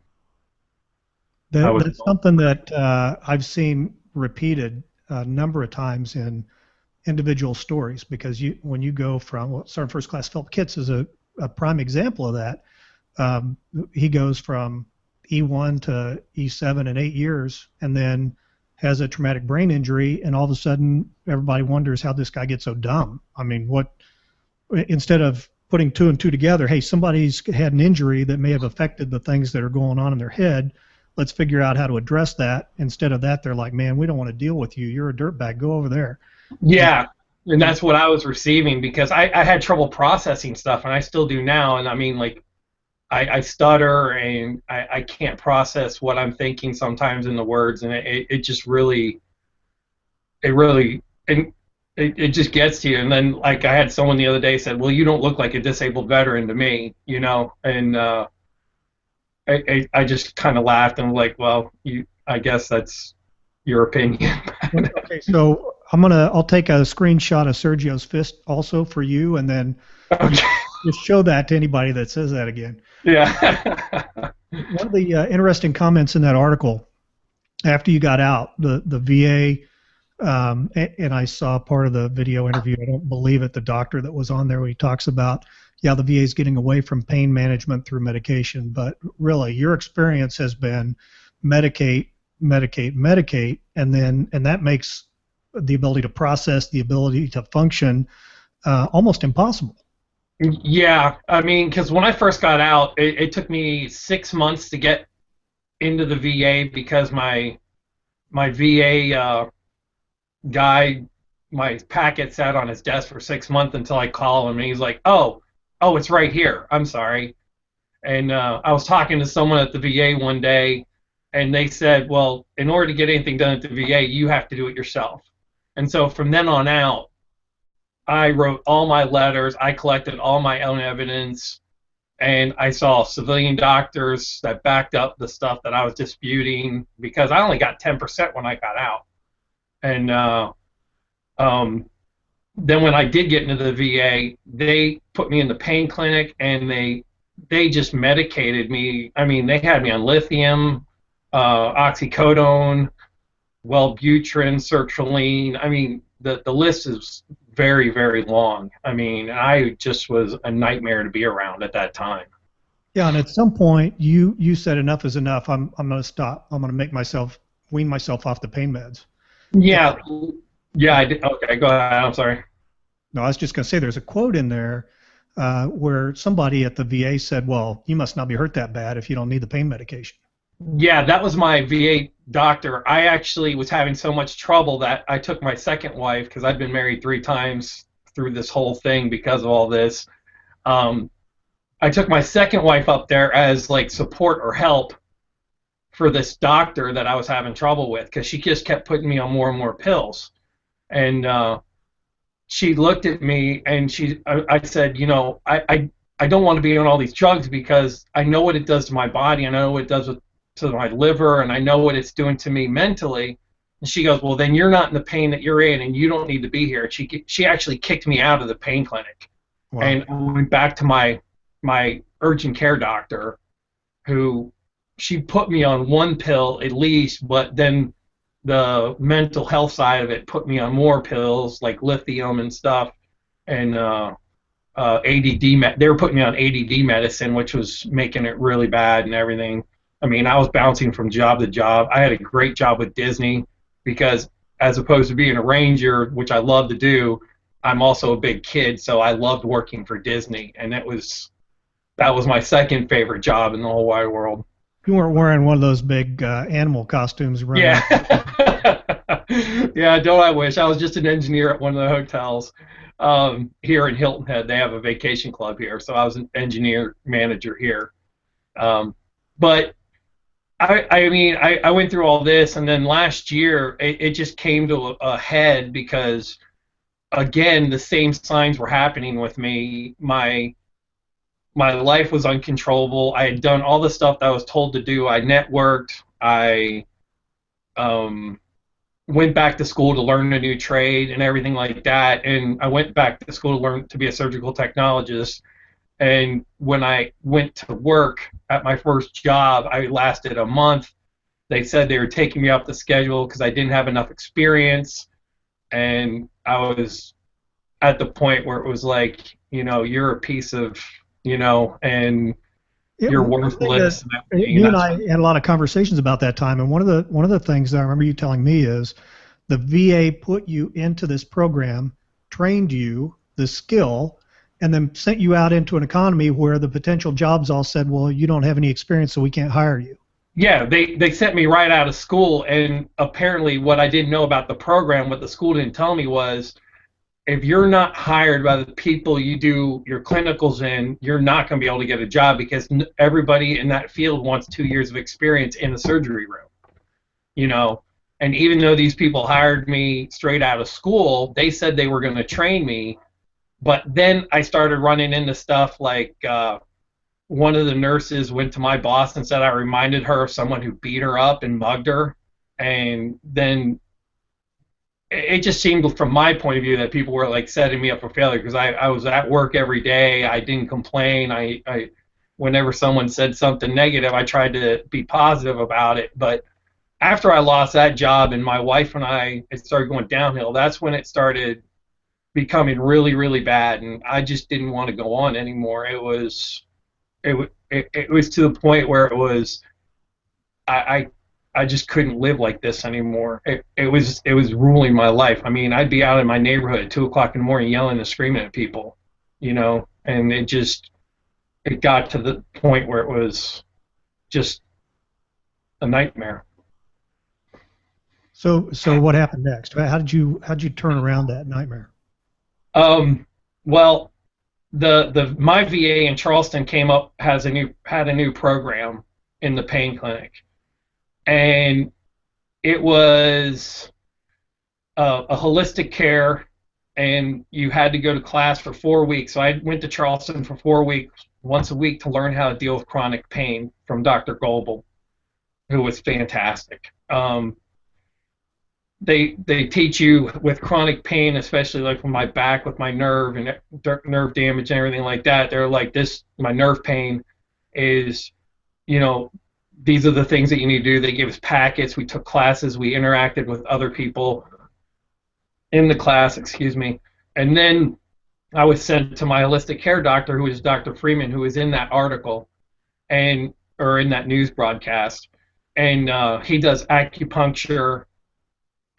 That's something that I've seen repeated a number of times in individual stories, because when you go from, Sergeant First Class Philip Kitts is a prime example of that. He goes from E1 to E7 in 8 years, and then has a traumatic brain injury, and all of a sudden everybody wonders how this guy gets so dumb. I mean, instead of putting 2 and 2 together, hey, somebody's had an injury that may have affected the things that are going on in their head, let's figure out how to address that. Instead of that, they're like, man, we don't want to deal with you. You're a dirtbag. Go over there. Yeah, and that's what I was receiving, because I had trouble processing stuff, and I still do now. And I mean, like, I stutter, and I can't process what I'm thinking sometimes in the words, and it just really, it just gets to you. And then, like, I had someone the other day said, well, you don't look like a disabled veteran to me, you know, and I just kind of laughed and was like, well, I guess that's your opinion. Okay, so I'll take a screenshot of Sergio's fist also for you, and then just show that to anybody that says that again. Yeah. One of the interesting comments in that article, after you got out, the VA And I saw part of the video interview. I don't believe it. The doctor that was on there, where he talks about, yeah, the VA is getting away from pain management through medication, but really, your experience has been medicate, medicate, medicate, and that makes the ability to process, the ability to function, almost impossible. Yeah, I mean, because when I first got out, it took me 6 months to get into the VA because my VA guy, my packet sat on his desk for 6 months until I called him, and he's like, oh, it's right here. I'm sorry. And I was talking to someone at the VA one day, and they said, well, in order to get anything done at the VA, you have to do it yourself. And so from then on out, I wrote all my letters, I collected all my own evidence, and I saw civilian doctors that backed up the stuff that I was disputing, because I only got 10% when I got out. And then when I did get into the VA, they put me in the pain clinic, and they just medicated me. I mean, they had me on lithium, oxycodone, Wellbutrin, sertraline. I mean, the list is very, very long. I mean, I just was a nightmare to be around at that time. Yeah, and at some point, you said enough is enough. I'm going to stop. I'm going to wean myself off the pain meds. Yeah, I did. Okay, go ahead. I'm sorry. No, I was just going to say there's a quote in there where somebody at the VA said, well, you must not be hurt that bad if you don't need the pain medication. Yeah, that was my VA doctor. I actually was having so much trouble that I took my second wife, because I've been married 3 times through this whole thing because of all this. I took my second wife up there as like support or help for this doctor that I was having trouble with, because she just kept putting me on more and more pills. And she looked at me, and I said, you know, I don't want to be on all these drugs because I know what it does to my body, I know what it does to my liver, and I know what it's doing to me mentally. And she goes, well, then you're not in the pain that you're in, and you don't need to be here. She actually kicked me out of the pain clinic. Wow. And I went back to my urgent care doctor, who she put me on 1 pill at least, but then the mental health side of it put me on more pills like lithium and stuff, and ADD. They were putting me on ADD medicine, which was making it really bad and everything. I mean, I was bouncing from job to job. I had a great job with Disney because, as opposed to being a ranger, which I love to do, I'm also a big kid, so I loved working for Disney, and that was my second favorite job in the whole wide world. You weren't wearing one of those big animal costumes, right? Yeah. Yeah, don't I wish. I was just an engineer at one of the hotels here in Hilton Head. They have a vacation club here, so I was an engineer manager here. But I mean, I went through all this, and then last year it just came to a head because, again, the same signs were happening with me. My life was uncontrollable. I had done all the stuff that I was told to do. I networked. I went back to school to learn a new trade and everything like that. And I went back to school to learn to be a surgical technologist. And when I went to work at my first job, I lasted a month. They said they were taking me off the schedule because I didn't have enough experience. And I was at the point where it was like, you know, you're a piece of, you know, and you're worthless. You and I had a lot of conversations about that time. And one of the things that I remember you telling me is the VA put you into this program, trained you the skill, and then sent you out into an economy where the potential jobs all said, well, you don't have any experience, so we can't hire you. Yeah, they sent me right out of school, and apparently what I didn't know about the program, what the school didn't tell me was, if you're not hired by the people you do your clinicals in, you're not going to be able to get a job because everybody in that field wants 2 years of experience in the surgery room. You know, and even though these people hired me straight out of school, they said they were going to train me. But then I started running into stuff like one of the nurses went to my boss and said I reminded her of someone who beat her up and mugged her. And then it just seemed from my point of view that people were like setting me up for failure because I was at work every day. I didn't complain. I whenever someone said something negative, I tried to be positive about it. But after I lost that job and my wife and I, it started going downhill, that's when it started becoming really, really bad, and I just didn't want to go on anymore. It was to the point where it was I just couldn't live like this anymore. It was ruling my life. I mean, I'd be out in my neighborhood at 2 o'clock in the morning yelling and screaming at people, and it got to the point where it was just a nightmare. So what happened next? How did you turn around that nightmare? Well, my VA in Charleston had a new program in the pain clinic, and it was a holistic care, and you had to go to class for 4 weeks. So I went to Charleston for 4 weeks, once a week, to learn how to deal with chronic pain from Dr. Goebel, who was fantastic. They teach you with chronic pain, especially like with my back, with my nerve and nerve damage and everything like that. They're like, my nerve pain is, these are the things that you need to do. They gave us packets. We took classes. We interacted with other people in the class, and then I was sent to my holistic care doctor, who is Dr. Freeman, who was in that article or in that news broadcast, and he does acupuncture.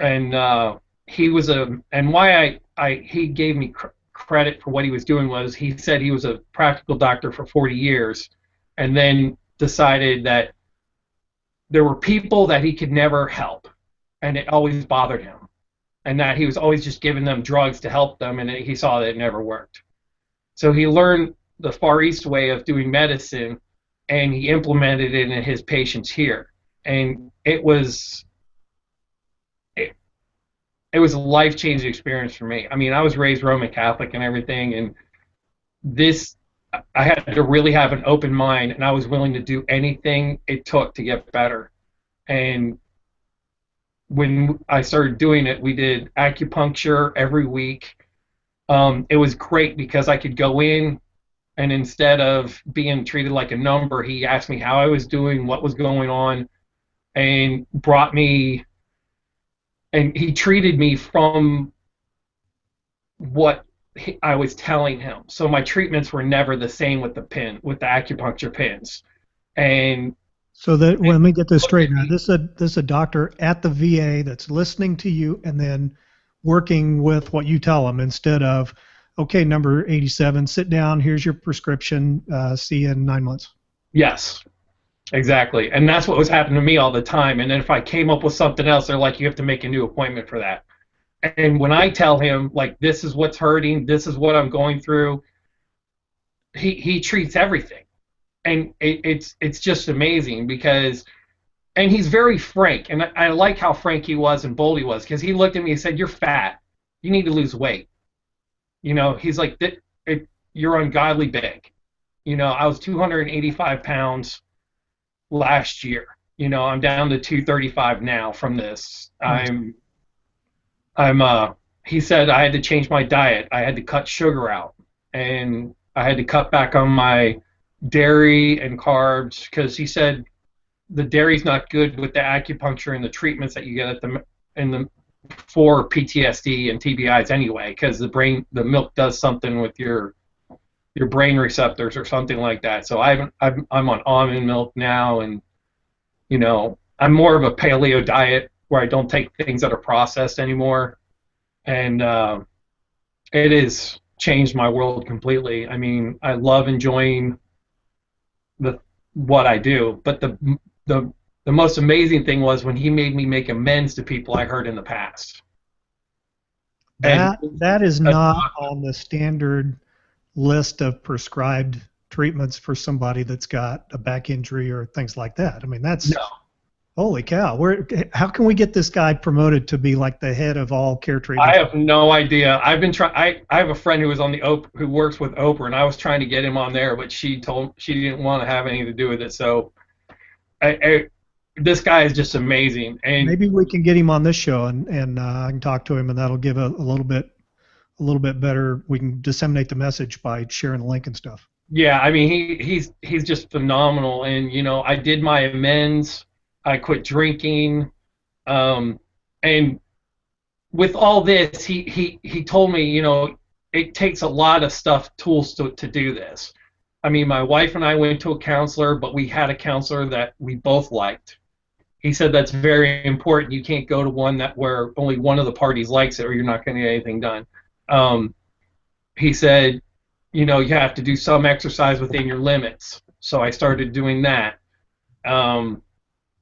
And he gave me credit for what he was doing was he said he was a practical doctor for 40 years, and then decided that there were people that he could never help, and it always bothered him, and that he was always just giving them drugs to help them, and he saw that it never worked. So he learned the Far East way of doing medicine, and he implemented it in his patients here, and it was a life-changing experience for me. I mean, I was raised Roman Catholic and everything, and I had to really have an open mind, and I was willing to do anything it took to get better. And when I started doing it, we did acupuncture every week. It was great because I could go in, and instead of being treated like a number, he asked me how I was doing, what was going on, and he treated me from what I was telling him. So my treatments were never the same with the acupuncture pins. And so let me get this straight now. This is a doctor at the VA that's listening to you and then working with what you tell them instead of, okay, number 87, sit down, here's your prescription, see you in 9 months. Yes. Exactly, and that's what was happening to me all the time. And then if I came up with something else, they're like, you have to make a new appointment for that. And when I tell him, like, this is what's hurting, this is what I'm going through, he treats everything. And it's just amazing and he's very frank. And I like how frank he was and bold he was, because he looked at me and said, you're fat. You need to lose weight. He's like, you're ungodly big. I was 285 pounds last year. I'm down to 235 now from this. He said I had to change my diet. I had to cut sugar out, and I had to cut back on my dairy and carbs, because he said the dairy's not good with the acupuncture and the treatments that you get for PTSD and TBIs anyway, because the milk does something with your brain receptors or something like that. So I'm on almond milk now, and I'm more of a paleo diet where I don't take things that are processed anymore, and it has changed my world completely. I mean, I love enjoying what I do, but the most amazing thing was when he made me make amends to people I hurt in the past. That is not on the standard list of prescribed treatments for somebody that's got a back injury or things like that. I mean, that's holy cow. How can we get this guy promoted to be like the head of all care treatments? I have no idea. I've been trying. I have a friend who was on who works with Oprah, and I was trying to get him on there, but she didn't want to have anything to do with it. So this guy is just amazing. And maybe we can get him on this show, and I can talk to him, and that'll give a little bit better. We can disseminate the message by sharing the link and stuff. Yeah, I mean he's just phenomenal, and I did my amends I quit drinking. And with all this, he told me, you know, it takes a lot of tools to do this. I mean, my wife and I went to a counselor, but we had a counselor that we both liked. He said that's very important. You can't go to one where only one of the parties likes it, or you're not going to get anything done. He said, you know, you have to do some exercise within your limits. So I started doing that. And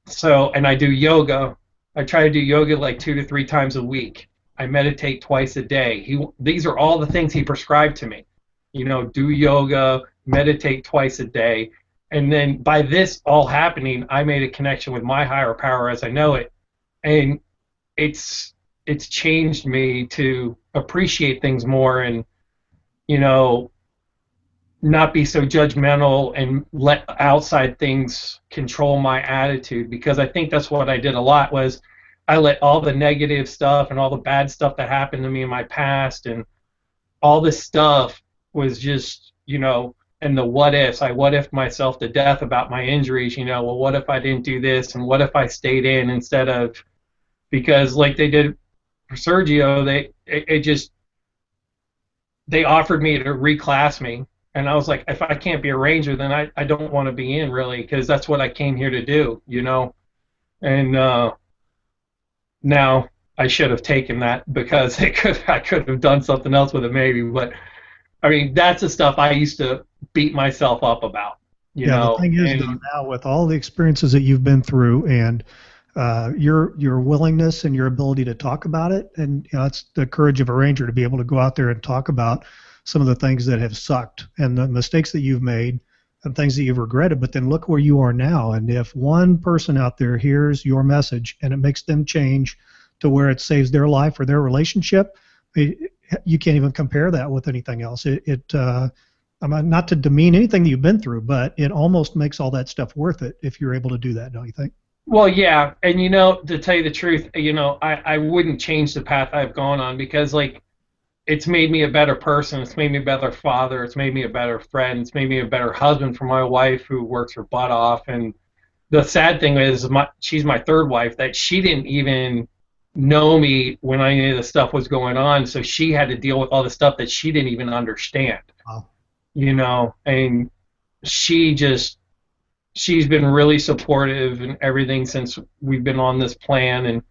I do yoga. I try to do yoga like 2 to 3 times a week. I meditate twice a day. These are all the things he prescribed to me. You know, do yoga, meditate twice a day. And then by this all happening, I made a connection with my higher power as I know it. And it's changed me to appreciate things more and, you know, not be so judgmental and let outside things control my attitude, because I think that's what I did a lot was I let all the negative stuff and all the bad stuff that happened to me in my past and all this stuff was just, you know, and the what ifs. I what if myself to death about my injuries, you know, well, what if I didn't do this and what if I stayed in instead of, because like they did for Sergio, they offered me to reclass me. And I was like, if I can't be a ranger, then I don't want to be in really, because that's what I came here to do, you know. And now I should have taken that because I could have done something else with it maybe. But I mean, that's the stuff I used to beat myself up about, you know. The thing is, though, now with all the experiences that you've been through and your willingness and your ability to talk about it, and you know, it's the courage of a ranger to be able to go out there and talk about some of the things that have sucked and the mistakes that you've made and things that you've regretted, but then look where you are now. And if one person out there hears your message and it makes them change to where it saves their life or their relationship, you can't even compare that with anything else. I'm not to demean anything that you've been through, but it almost makes all that stuff worth it if you're able to do that, don't you think? Well, yeah, and you know, to tell you the truth, you know, I wouldn't change the path I've gone on because, like, it's made me a better person. It's made me a better father. It's made me a better friend. It's made me a better husband for my wife who works her butt off. And the sad thing is, she's my third wife, that she didn't even know me when any of the stuff was going on. So she had to deal with all the stuff that she didn't even understand. Wow. You know, and she's been really supportive and everything since we've been on this plan. And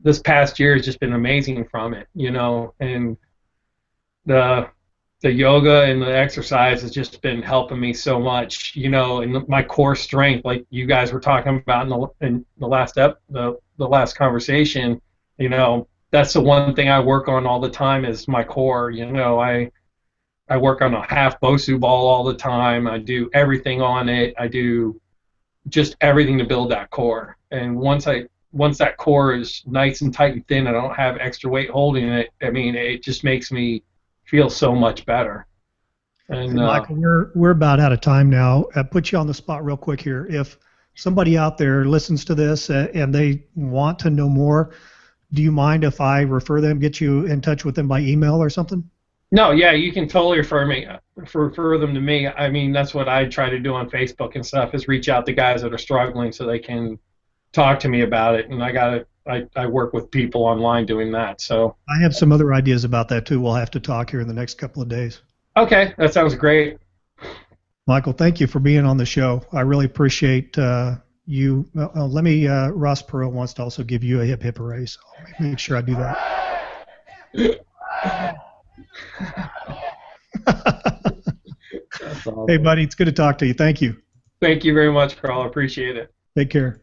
this past year has just been amazing from it, you know, and the yoga and the exercise has just been helping me so much, you know, and my core strength, like you guys were talking about in the last conversation, you know, that's the one thing I work on all the time is my core. You know, I work on a half Bosu ball all the time. I do everything on it. I do just everything to build that core. And once that core is nice and tight and thin, I don't have extra weight holding it. I mean, it just makes me feel so much better. And Michael, we're about out of time now. I put you on the spot real quick here. If somebody out there listens to this and they want to know more, do you mind if I refer them, get you in touch with them by email or something? No, yeah, you can totally refer them to me. I mean, that's what I try to do on Facebook and stuff, is reach out to guys that are struggling so they can talk to me about it. And I work with people online doing that. So I have some other ideas about that too. We'll have to talk here in the next couple of days. Okay, that sounds great. Michael, thank you for being on the show. I really appreciate you. Let me, Ross Perot wants to also give you a hip hip hooray, so make sure I do that. Awesome. Hey, buddy, it's good to talk to you. Thank you. Thank you very much, Carl. I appreciate it. Take care.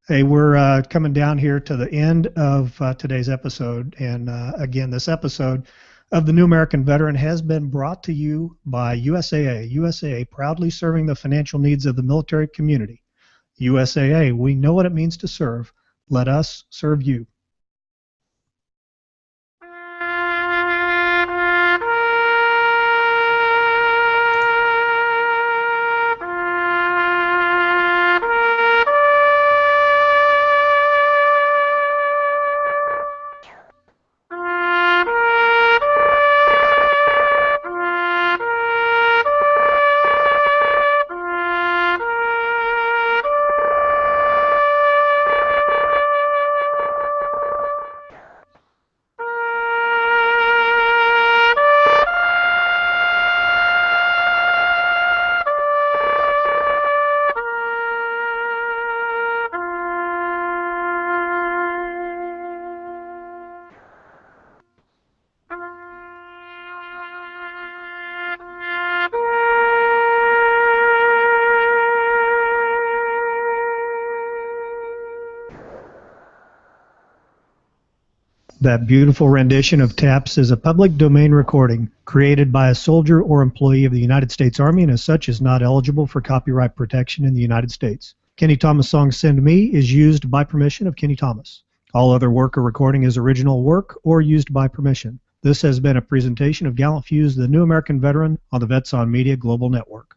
Hey, we're coming down here to the end of today's episode. And again, this episode of The New American Veteran has been brought to you by USAA. USAA, proudly serving the financial needs of the military community. USAA, we know what it means to serve. Let us serve you. That beautiful rendition of Taps is a public domain recording created by a soldier or employee of the United States Army and as such is not eligible for copyright protection in the United States. Kenny Thomas' song Send Me is used by permission of Kenny Thomas. All other work or recording is original work or used by permission. This has been a presentation of Gallant Fuse, the New American Veteran on the Vets on Media Global Network.